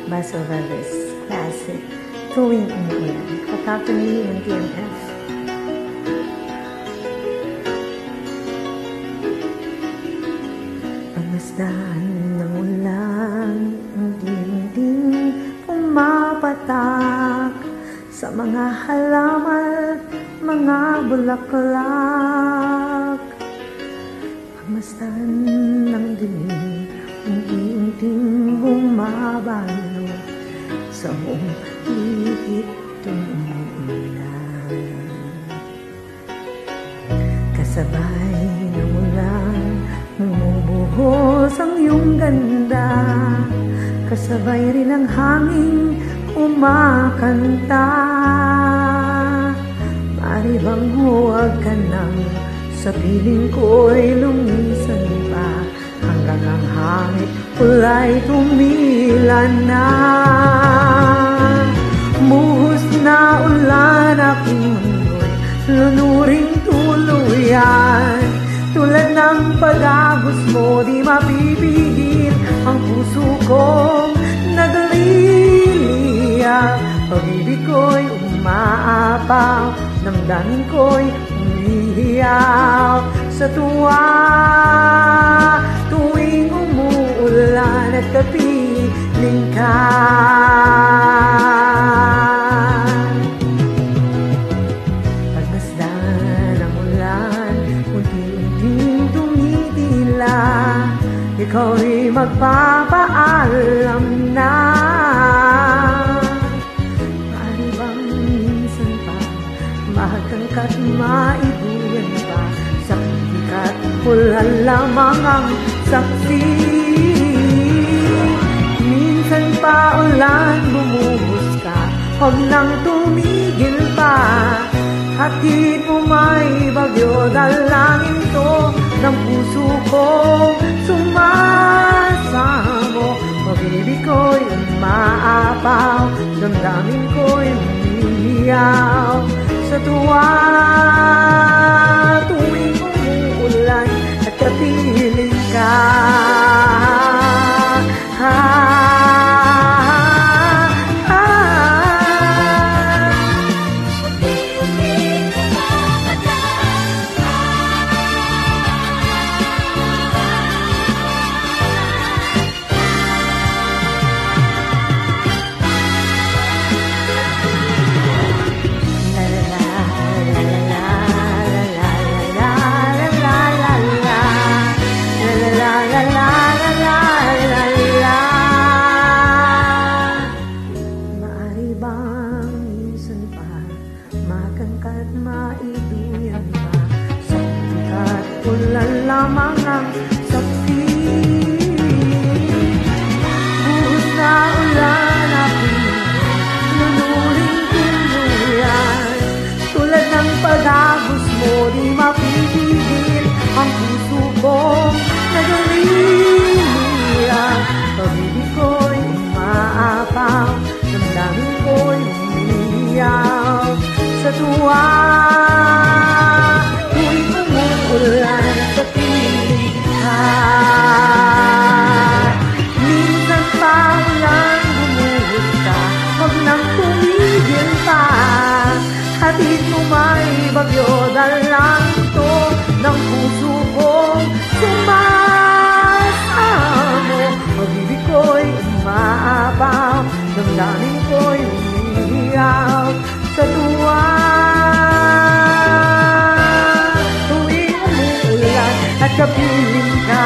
Basil Valdez Classic, Tuwing Umuulan, Cacophony and TMF. Pagmasdan ng ulan, unti-unting pumapatak sa mga halaman, mga bulaklak. Pagmasdan ng dilim, unti-unting bumabalo sa buong lihit umuulan. Kasabay ng ulan, bumubuhos ang iyong ganda. Kasabay rin ang hangin umakanta. Maaari bang huwag ka nang sa piling ko'y lumisan pa, hanggang ang hangit kulay tumila na. Buhos na ulan aking mundo'y lunuring tuluyan. Tulad ng pag-agos mo, di mapipigil ang puso kong nagliliyak. Pag-ibig ko'y umaapaw, damdamin ko'y umihiyaw sa tuwa. Tuwing umuulan at kapiling ka, pagmasdan ang ulan, unti-unting tumitila. Ikaw rin magpapaalam na. Maaari bang minsan pa mahagkangkat maibuyan pa, sa pikat ulan lamang ang saksi. Minsan pa ulan bumuhos ka, huwag nang tumigil pa. Hatid mo may bagyo, dalangin to ng puso ko sumasamo. Pag-ibig ko'y umaapaw, damdamin ko'y umihiyaw sa tuwa. Tuwing umuulan at kapiling ka, makangkat maiduyan pa, sa pikat ulan lamang ang saksi. Buhos na ulan aking lunuring tuluyan. Tulad ng pag-agos mo, di mapipigil ang puso kong nagliliyak. Pag-ibig ko'y umaapaw, damdamin ko'y umihiyaw sa tuwa. Tuwing umuulan at kapiling ka, minsan pa ulan bumuhos ka, huwag nang tumigil pa. Hatid mo may bagyo, dalangin to ng puso kong sumasamo. Pag-ibig ko'y umaapaw, damdamin ko'y umihiyaw sa tuwa. Tuwing umuulan at kapiling ka,